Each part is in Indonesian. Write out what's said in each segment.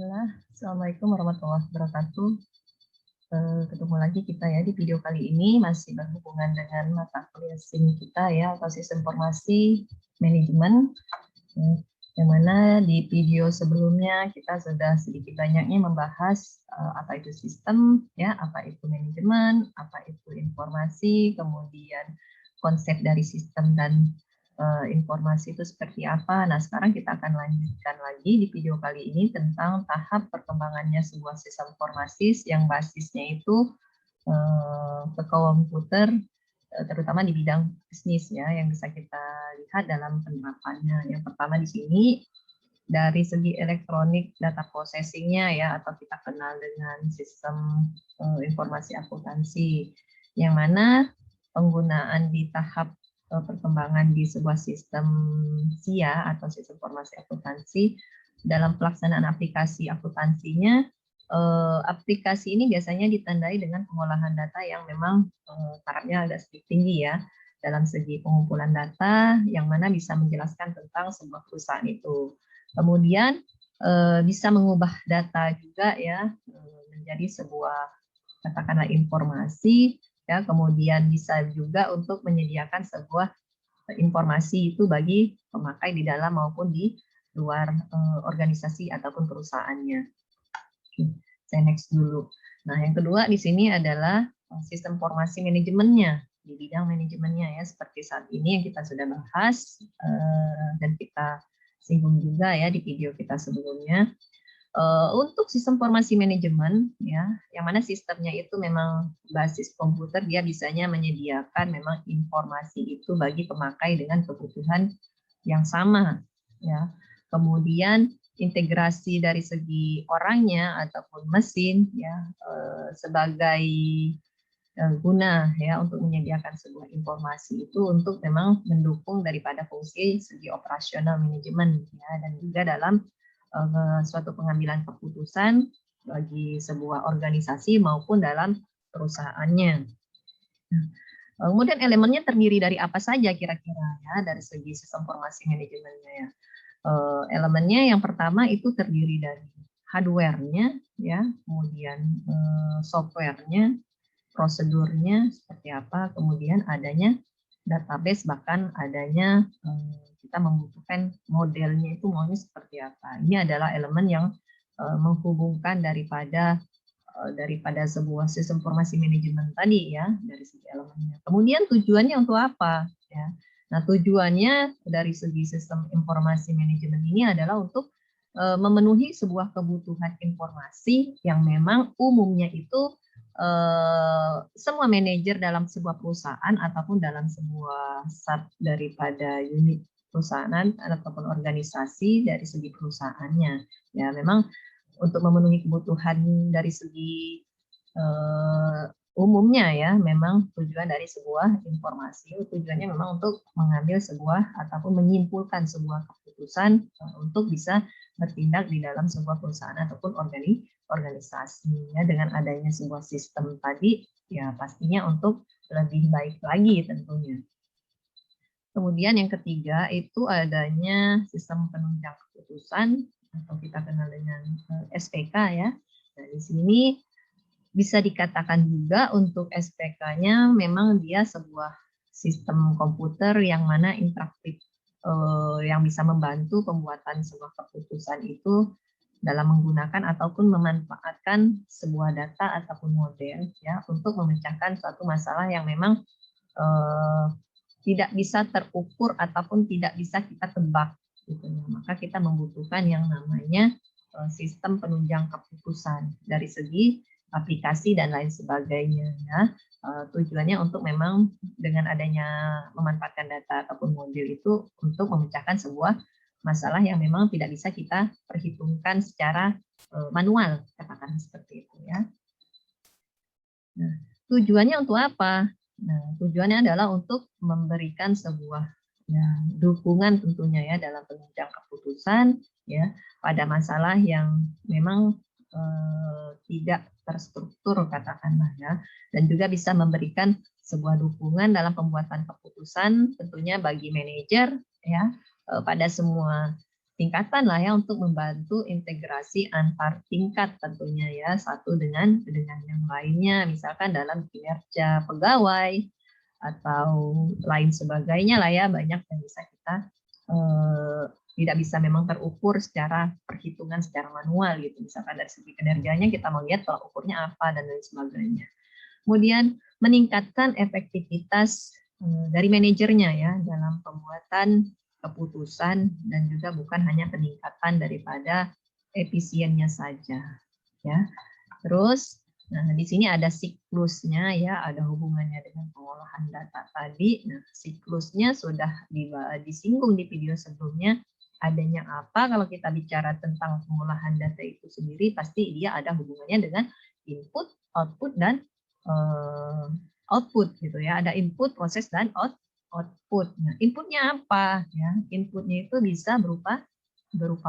Bismillah. Assalamualaikum warahmatullahi wabarakatuh. Ketemu lagi kita ya di video kali ini masih berhubungan dengan mata kuliah SIM kita ya, atau Sistem Informasi Manajemen. Ya, yang mana di video sebelumnya kita sudah sedikit banyaknya membahas apa itu sistem, ya, apa itu manajemen, apa itu informasi, kemudian konsep dari sistem dan informasi itu seperti apa. Nah, sekarang kita akan lanjutkan lagi di video kali ini tentang tahap perkembangannya sebuah sistem informasi yang basisnya itu ke komputer, terutama di bidang bisnis ya, yang bisa kita lihat dalam penerapannya. Yang pertama di sini dari segi elektronik data processing-nya ya, atau kita kenal dengan sistem informasi akuntansi, yang mana penggunaan di tahap perkembangan di sebuah sistem SIA atau sistem informasi akuntansi dalam pelaksanaan aplikasi akuntansinya. Aplikasi ini biasanya ditandai dengan pengolahan data yang memang tarafnya agak sedikit tinggi ya, dalam segi pengumpulan data yang mana bisa menjelaskan tentang sebuah perusahaan itu. Kemudian bisa mengubah data juga ya, menjadi sebuah katakanlah informasi ya, kemudian bisa juga untuk menyediakan sebuah informasi itu bagi pemakai di dalam maupun di luar organisasi ataupun perusahaannya. Oke, saya next dulu. Nah, yang kedua di sini adalah sistem informasi manajemennya, di bidang manajemennya ya, seperti saat ini yang kita sudah bahas dan kita singgung juga ya di video kita sebelumnya. Untuk sistem informasi manajemen ya, yang mana sistemnya itu memang basis komputer, dia bisanya menyediakan memang informasi itu bagi pemakai dengan kebutuhan yang sama ya. Kemudian integrasi dari segi orangnya ataupun mesin ya, sebagai guna ya untuk menyediakan sebuah informasi itu untuk memang mendukung daripada fungsi segi operasional manajemen ya, dan juga dalam suatu pengambilan keputusan bagi sebuah organisasi maupun dalam perusahaannya. Nah, kemudian elemennya terdiri dari apa saja kira-kira ya dari segi sistem informasi manajemennya ya. Elemennya yang pertama itu terdiri dari hardware-nya ya, kemudian software-nya, prosedurnya seperti apa, kemudian adanya database, bahkan adanya kita membutuhkan modelnya itu maunya seperti apa. Ini adalah elemen yang menghubungkan daripada sebuah sistem informasi manajemen tadi ya, dari segi elemennya. Kemudian tujuannya untuk apa ya. Nah, tujuannya dari segi sistem informasi manajemen ini adalah untuk memenuhi sebuah kebutuhan informasi yang memang umumnya itu semua manajer dalam sebuah perusahaan ataupun dalam sebuah sub daripada unit perusahaan ataupun organisasi dari segi perusahaannya. Ya, memang untuk memenuhi kebutuhan dari segi umumnya ya, memang tujuan dari sebuah informasi, tujuannya memang untuk mengambil sebuah ataupun menyimpulkan sebuah keputusan untuk bisa bertindak di dalam sebuah perusahaan ataupun organisasi ya, dengan adanya sebuah sistem tadi ya pastinya untuk lebih baik lagi tentunya. Kemudian yang ketiga itu adanya sistem penunjang keputusan atau kita kenal dengan SPK ya. Nah, di sini bisa dikatakan juga untuk SPK-nya memang dia sebuah sistem komputer yang mana interaktif, yang bisa membantu pembuatan sebuah keputusan itu dalam menggunakan ataupun memanfaatkan sebuah data ataupun model ya untuk memecahkan suatu masalah yang memang tidak bisa terukur ataupun tidak bisa kita tebak gitu. Maka kita membutuhkan yang namanya sistem penunjang keputusan dari segi aplikasi dan lain sebagainya ya. Tujuannya untuk memang dengan adanya memanfaatkan data ataupun model itu untuk memecahkan sebuah masalah yang memang tidak bisa kita perhitungkan secara manual, katakan seperti itu ya. Nah, tujuannya untuk apa? Nah, tujuannya adalah untuk memberikan sebuah ya, dukungan tentunya ya dalam penunjang keputusan ya pada masalah yang memang tidak terstruktur katakanlah ya, dan juga bisa memberikan sebuah dukungan dalam pembuatan keputusan tentunya bagi manajer ya pada semua tingkatan lah ya untuk membantu integrasi antar tingkat tentunya ya, satu dengan yang lainnya, misalkan dalam kinerja pegawai atau lain sebagainya lah ya, banyak yang bisa kita tidak bisa memang terukur secara perhitungan secara manual gitu, misalkan dari segi kinerjanya kita mau lihat tolak ukurnya apa dan lain sebagainya. Kemudian meningkatkan efektivitas dari manajernya ya dalam pembuatan keputusan dan juga bukan hanya peningkatan daripada efisiennya saja ya. Terus nah di sini ada siklusnya ya, ada hubungannya dengan pengolahan data tadi. Nah, siklusnya sudah disinggung di video sebelumnya. Adanya apa kalau kita bicara tentang pengolahan data itu sendiri, pasti dia ada hubungannya dengan input, output dan output gitu ya. Ada input, proses dan output. Nah, inputnya apa ya? Inputnya itu bisa berupa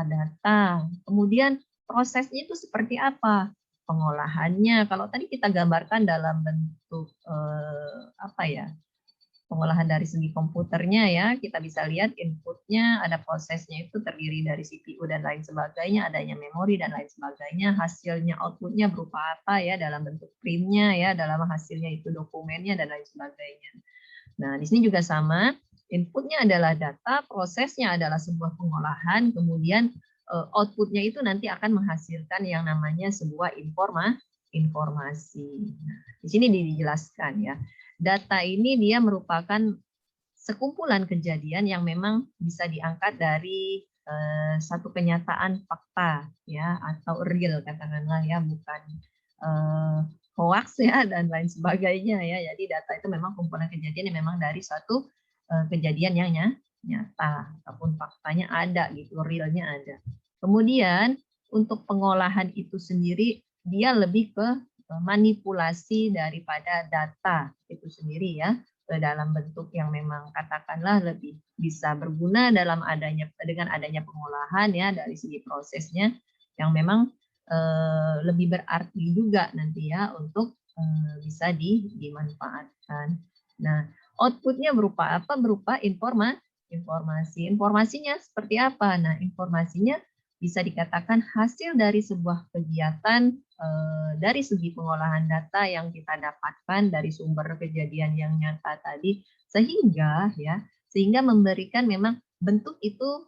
data. Kemudian prosesnya itu seperti apa? Pengolahannya. Kalau tadi kita gambarkan dalam bentuk apa ya? Pengolahan dari segi komputernya ya, kita bisa lihat inputnya, ada prosesnya itu terdiri dari CPU dan lain sebagainya, adanya memori dan lain sebagainya, hasilnya outputnya berupa apa ya, dalam bentuk printnya ya, dalam hasilnya itu dokumennya dan lain sebagainya. Nah, di sini juga sama, inputnya adalah data, prosesnya adalah sebuah pengolahan, kemudian outputnya itu nanti akan menghasilkan yang namanya sebuah informasi. Nah, di sini dijelaskan ya. Data ini dia merupakan sekumpulan kejadian yang memang bisa diangkat dari satu kenyataan fakta ya atau real katakanlah ya, bukan hoax ya dan lain sebagainya ya. Jadi data itu memang kumpulan kejadian yang memang dari suatu kejadian yang nyata ataupun faktanya ada gitu, realnya ada. Kemudian untuk pengolahan itu sendiri dia lebih ke manipulasi daripada data itu sendiri ya, dalam bentuk yang memang katakanlah lebih bisa berguna dalam dengan adanya pengolahan ya, dari segi prosesnya yang memang lebih berarti juga nanti ya untuk bisa dimanfaatkan. Nah, outputnya berupa apa? Berupa informasi. Informasinya seperti apa? Nah, informasinya bisa dikatakan hasil dari sebuah kegiatan dari segi pengolahan data yang kita dapatkan dari sumber kejadian yang nyata tadi, sehingga memberikan memang bentuk itu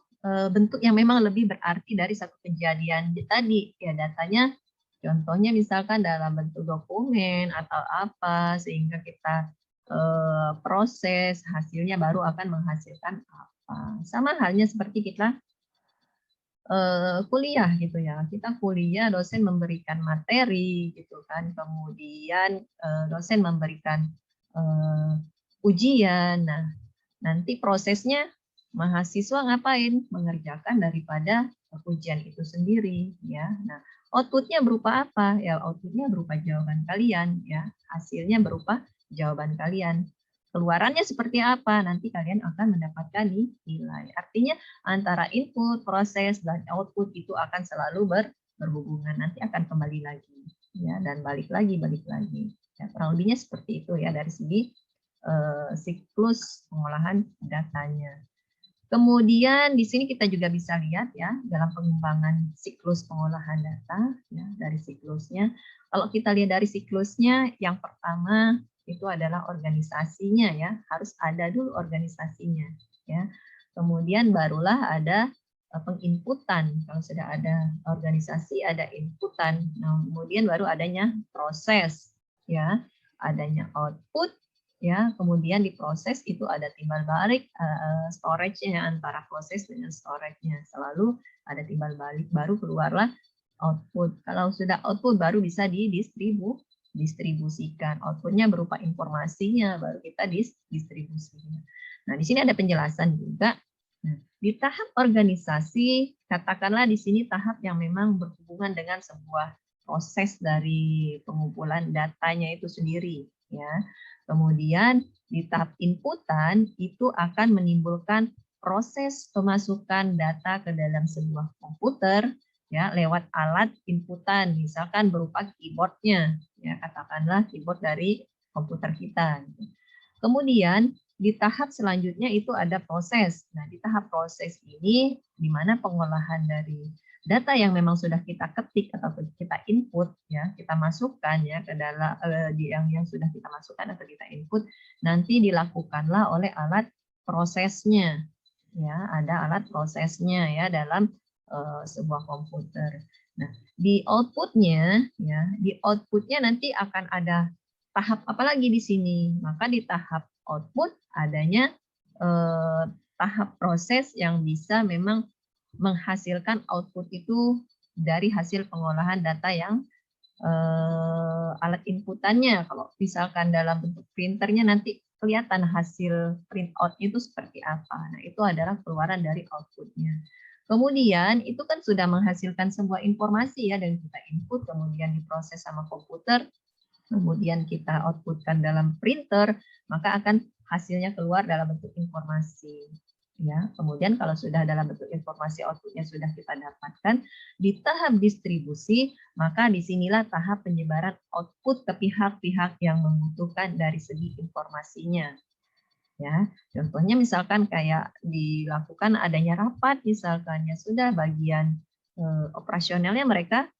bentuk yang memang lebih berarti dari satu kejadian tadi ya, datanya contohnya misalkan dalam bentuk dokumen atau apa, sehingga kita proses hasilnya baru akan menghasilkan apa. Sama halnya seperti kita kuliah gitu ya. Kita kuliah, dosen memberikan materi gitu kan, kemudian dosen memberikan ujian. Nah, nanti prosesnya mahasiswa ngapain? Mengerjakan daripada ujian itu sendiri ya. Nah, outputnya berupa apa? Ya, outputnya berupa jawaban kalian ya. Hasilnya berupa jawaban kalian. Keluarannya seperti apa? Nanti kalian akan mendapatkan nilai. Artinya antara input, proses, dan output itu akan selalu berhubungan. Nanti akan kembali lagi ya, dan balik lagi. Ya, kurang lebihnya seperti itu ya dari segi siklus pengolahan datanya. Kemudian di sini kita juga bisa lihat ya dalam pengembangan siklus pengolahan data ya, dari siklusnya. Kalau kita lihat dari siklusnya, yang pertama itu adalah organisasinya ya, harus ada dulu organisasinya ya. Kemudian barulah ada penginputan. Kalau sudah ada organisasi, ada inputan. Nah, kemudian baru adanya proses ya, adanya output ya, kemudian diproses itu ada timbal balik storage-nya antara proses dengan storage-nya, selalu ada timbal balik, baru keluarlah output. Kalau sudah output baru bisa didistribusikan. Outputnya berupa informasinya, baru kita distribusikan. Nah, di sini ada penjelasan juga. Nah, di tahap organisasi, katakanlah di sini tahap yang memang berhubungan dengan sebuah proses dari pengumpulan datanya itu sendiri ya. Kemudian di tahap inputan itu akan menimbulkan proses pemasukan data ke dalam sebuah komputer ya lewat alat inputan, misalkan berupa keyboardnya ya, katakanlah keyboard dari komputer kita. Kemudian di tahap selanjutnya itu ada proses. Nah, di tahap proses ini di mana pengolahan dari data yang memang sudah kita ketik atau kita input ya, kita masukkan ya ke dalam yang sudah kita masukkan atau kita input, nanti dilakukanlah oleh alat prosesnya. Ya, ada alat prosesnya ya dalam sebuah komputer. Nah, di outputnya ya, di outputnya nanti akan ada tahap apa lagi di sini? Maka di tahap output adanya tahap proses yang bisa memang menghasilkan output itu dari hasil pengolahan data yang alat inputannya. Kalau misalkan dalam bentuk printernya nanti kelihatan hasil print out itu seperti apa. Nah, itu adalah keluaran dari outputnya. Kemudian itu kan sudah menghasilkan sebuah informasi ya, dan kita input, kemudian diproses sama komputer, kemudian kita outputkan dalam printer, maka akan hasilnya keluar dalam bentuk informasi. Ya, kemudian kalau sudah dalam bentuk informasi outputnya sudah kita dapatkan, di tahap distribusi, maka disinilah tahap penyebaran output ke pihak-pihak yang membutuhkan dari segi informasinya. Ya, contohnya misalkan kayak dilakukan adanya rapat, misalkan ya sudah bagian operasionalnya mereka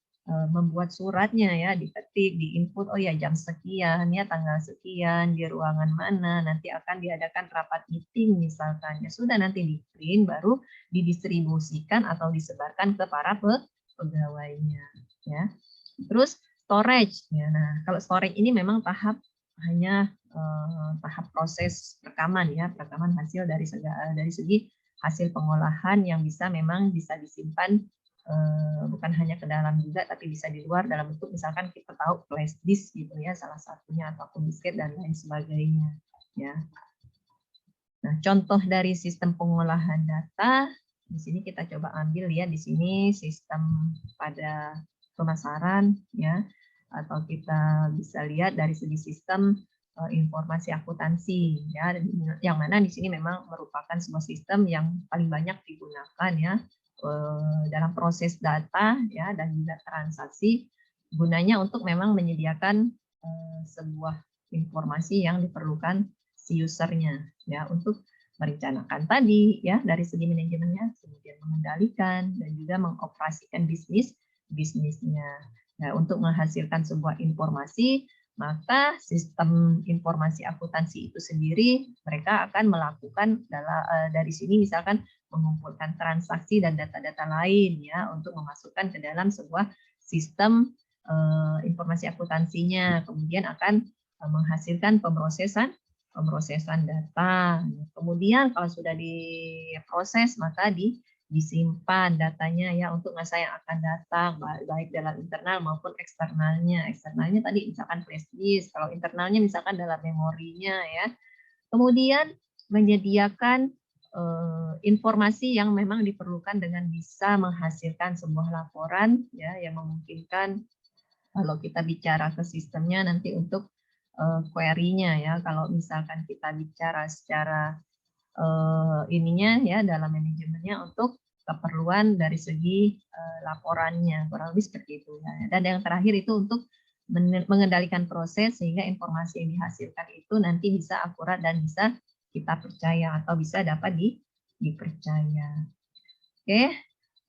membuat suratnya ya, diketik, diinput, oh ya jam sekian ya, tanggal sekian, di ruangan mana, nanti akan diadakan rapat meeting misalkan. Ya sudah, nanti di print baru didistribusikan atau disebarkan ke para pegawainya ya. Terus storage ya. Nah, kalau storage ini memang hanya tahap proses rekaman ya, rekaman hasil dari segi hasil pengolahan yang memang bisa disimpan bukan hanya ke dalam juga, tapi bisa di luar dalam bentuk misalkan kita tahu flash disk gitu ya, salah satunya, ataupun disket dan lain sebagainya ya. Nah, contoh dari sistem pengolahan data di sini kita coba ambil ya, di sini sistem pada pemasaran ya, atau kita bisa lihat dari segi sistem informasi akuntansi ya, yang mana di sini memang merupakan sebuah sistem yang paling banyak digunakan ya dalam proses data ya, dan juga transaksi, gunanya untuk memang menyediakan sebuah informasi yang diperlukan si usernya ya, untuk merencanakan tadi ya dari segi manajemennya, kemudian mengendalikan dan juga mengoperasikan bisnisnya. Nah, untuk menghasilkan sebuah informasi, maka sistem informasi akuntansi itu sendiri mereka akan melakukan dari sini misalkan mengumpulkan transaksi dan data-data lain ya, untuk memasukkan ke dalam sebuah sistem informasi akuntansinya, kemudian akan menghasilkan pemrosesan data. Kemudian kalau sudah diproses maka disimpan datanya ya untuk masa yang akan datang, baik dalam internal maupun eksternalnya. Eksternalnya tadi misalkan flash disk, kalau internalnya misalkan dalam memorinya ya. Kemudian menyediakan informasi yang memang diperlukan dengan bisa menghasilkan sebuah laporan ya, yang memungkinkan kalau kita bicara ke sistemnya nanti untuk query-nya ya. Kalau misalkan kita bicara secara ininya ya dalam manajemennya untuk keperluan dari segi laporannya, kurang lebih seperti itu ya. Dan yang terakhir itu untuk mengendalikan proses sehingga informasi yang dihasilkan itu nanti bisa akurat dan bisa kita percaya atau bisa dapat dipercaya. Oke.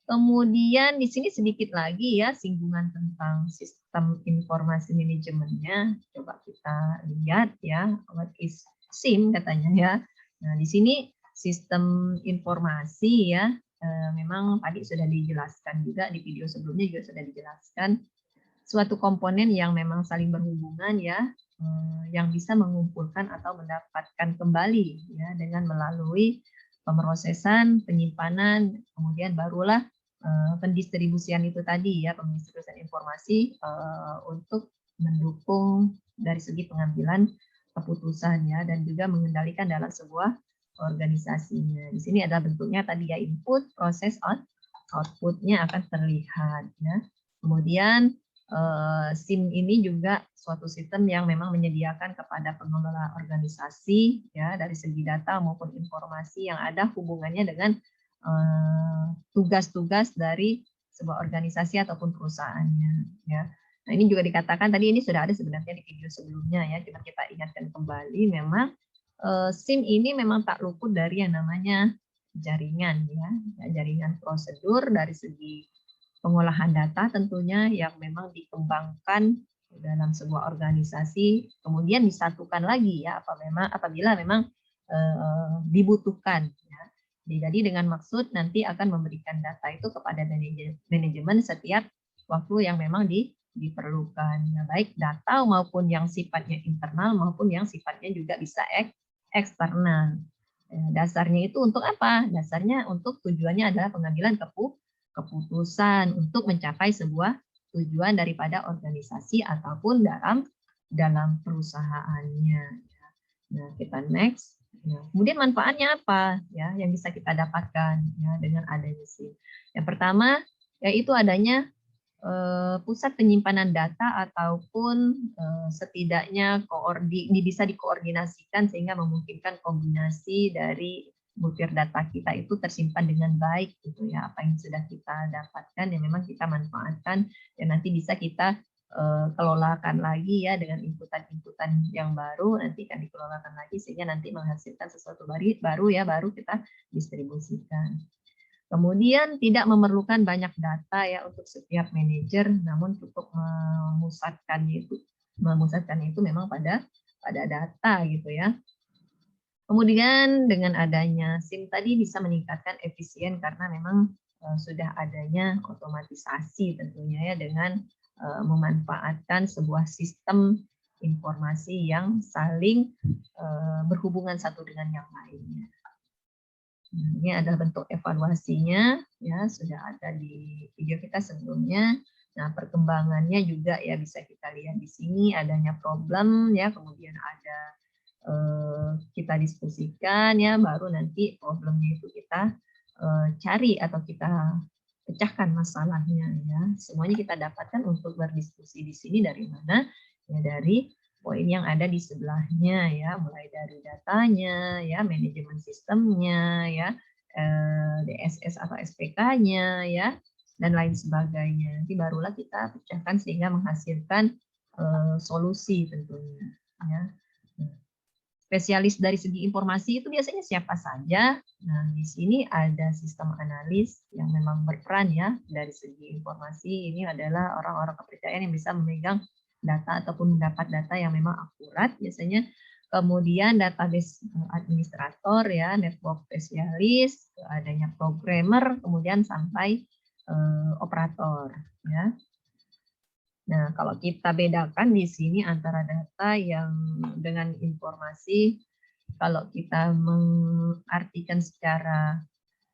Kemudian di sini sedikit lagi ya singgungan tentang sistem informasi manajemennya. Coba kita lihat ya, what is SIM katanya ya. Nah, di sini sistem informasi ya, memang tadi sudah dijelaskan juga di video sebelumnya juga sudah dijelaskan, suatu komponen yang memang saling berhubungan ya, yang bisa mengumpulkan atau mendapatkan kembali ya dengan melalui pemrosesan, penyimpanan, kemudian barulah pendistribusian itu tadi ya, pendistribusian informasi untuk mendukung dari segi pengambilan keputusan ya, dan juga mengendalikan dalam sebuah organisasinya. Di sini adalah bentuknya tadi ya, input, proses, outputnya akan terlihat ya. Kemudian SIM ini juga suatu sistem yang memang menyediakan kepada pengelola organisasi ya dari segi data maupun informasi yang ada hubungannya dengan tugas-tugas dari sebuah organisasi ataupun perusahaannya ya. Nah, ini juga dikatakan tadi, ini sudah ada sebenarnya di video sebelumnya ya, cuma kita ingatkan kembali, memang SIM ini memang tak luput dari yang namanya jaringan ya, jaringan prosedur dari segi pengolahan data tentunya yang memang dikembangkan dalam sebuah organisasi, kemudian disatukan lagi ya apabila memang dibutuhkan ya. Jadi dengan maksud nanti akan memberikan data itu kepada manajemen setiap waktu yang memang diperlukan. Ya, baik data maupun yang sifatnya internal maupun yang sifatnya juga bisa eksternal. Dasarnya itu untuk apa? Dasarnya untuk tujuannya adalah pengambilan keputusan untuk mencapai sebuah tujuan daripada organisasi ataupun dalam perusahaannya. Nah, kita next. Nah, kemudian manfaatnya apa ya yang bisa kita dapatkan ya dengan adanya SIM? Yang pertama yaitu adanya pusat penyimpanan data ataupun setidaknya bisa dikoordinasikan sehingga memungkinkan kombinasi dari butir data kita itu tersimpan dengan baik gitu ya, apa yang sudah kita dapatkan yang memang kita manfaatkan dan nanti bisa kita kelolakan lagi ya dengan inputan-inputan yang baru nanti akan dikelolakan lagi sehingga nanti menghasilkan sesuatu baru ya baru kita distribusikan. Kemudian tidak memerlukan banyak data ya untuk setiap manajer, namun cukup memusatkannya itu memang pada data gitu ya. Kemudian dengan adanya SIM tadi bisa meningkatkan efisien karena memang sudah adanya otomatisasi tentunya ya dengan memanfaatkan sebuah sistem informasi yang saling berhubungan satu dengan yang lainnya. Ini adalah bentuk evaluasinya, ya sudah ada di video kita sebelumnya. Nah, perkembangannya juga ya bisa kita lihat di sini adanya problem ya, kemudian ada kita diskusikan ya, baru nanti problemnya itu kita cari atau kita pecahkan masalahnya ya. Semuanya kita dapatkan untuk berdiskusi di sini dari mana? Ya dari poin yang ada di sebelahnya ya, mulai dari datanya ya, manajemen sistemnya ya, DSS atau SPK-nya ya, dan lain sebagainya. Nanti barulah kita pecahkan sehingga menghasilkan solusi tentunya ya. Spesialis dari segi informasi itu biasanya siapa saja. Nah, di sini ada sistem analis yang memang berperan ya dari segi informasi. Ini adalah orang-orang kepercayaan yang bisa memegang data ataupun mendapat data yang memang akurat biasanya. Kemudian database administrator ya, network spesialis, adanya programmer, kemudian sampai operator ya. Nah, kalau kita bedakan di sini antara data yang dengan informasi, kalau kita mengartikan secara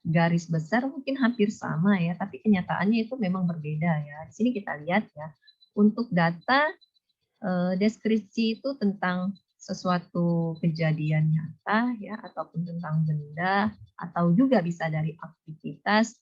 garis besar mungkin hampir sama ya, tapi kenyataannya itu memang berbeda ya. Di sini kita lihat ya, untuk data deskripsi itu tentang sesuatu kejadian nyata ya, ataupun tentang benda, atau juga bisa dari aktivitas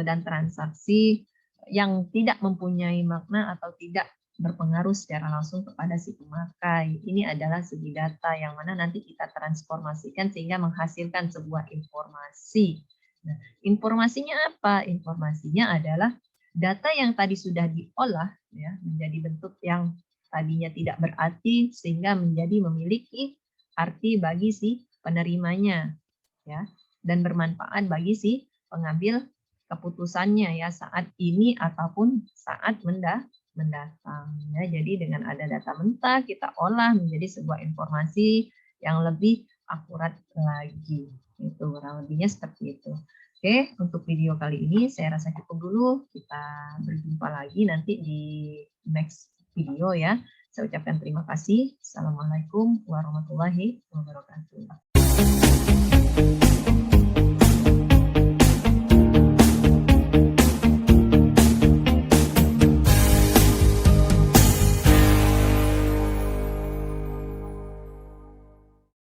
dan transaksi yang tidak mempunyai makna atau tidak berpengaruh secara langsung kepada si pemakai. Ini adalah segi data yang mana nanti kita transformasikan sehingga menghasilkan sebuah informasi. Nah, informasinya apa? Informasinya adalah data yang tadi sudah diolah ya menjadi bentuk yang tadinya tidak berarti sehingga menjadi memiliki arti bagi si penerimanya ya dan bermanfaat bagi si pengambil keputusannya ya saat ini ataupun saat mendatang ya. Jadi dengan ada data mentah kita olah menjadi sebuah informasi yang lebih akurat lagi. Itu kurang lebihnya seperti itu. Oke, untuk video kali ini saya rasa cukup dulu. Kita berjumpa lagi nanti di next video ya. Saya ucapkan terima kasih. Assalamualaikum warahmatullahi wabarakatuh.